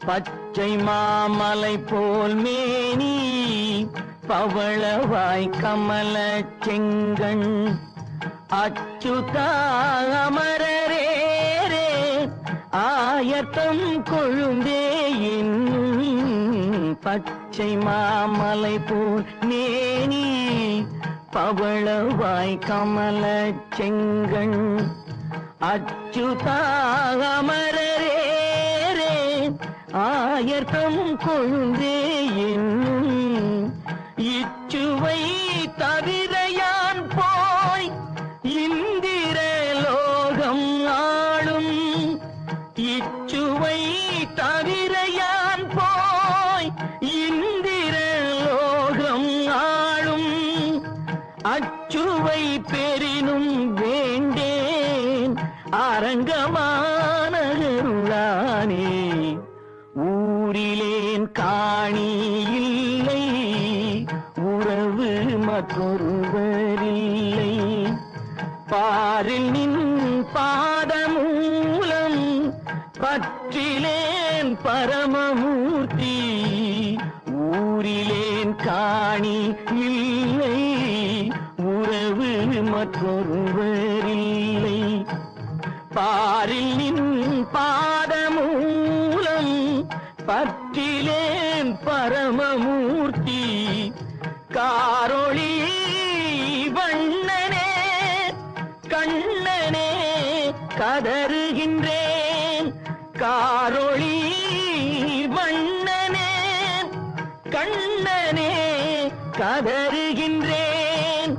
பச்சை மாமலை போல் மேனி பவளவாய் கமல செங்கண் அச்சுதா அமரரேரே ஆயத்தம் கொழுந்தே என்னும் பச்சை மாமலை போல் மேனி பவளவாய் கமல செங்கண் அச்சுதா அமரரேரே ஆயத்தம் கொழுந்தே என்னும் இச்சுவை தவிரையான் போய் இந்திர லோகம் ஆளும் இச்சுவை தவிரையான் போய் இந்திர லோகம் ஆளும் அச்சுவை பெரினும் வேண்டேன் அரங்கமானருளானே ஊரிலேன் காணி இல்லை உறவு மற்றொருவரில்லை பாரில் நின் பாதமூலம் பற்றிலேன் பரமமூர்த்தி ஊரிலேன் காணி இல்லை உறவு மற்றொருவரில்லை பாரில் நின் பாதமூலம் பற்றிலேன் பரமமூர்த்தி காரொளி வண்ணனே கண்ணனே கதறுகின்றேன் காரொளி வண்ணனே கண்ணனே கதறுகின்றேன்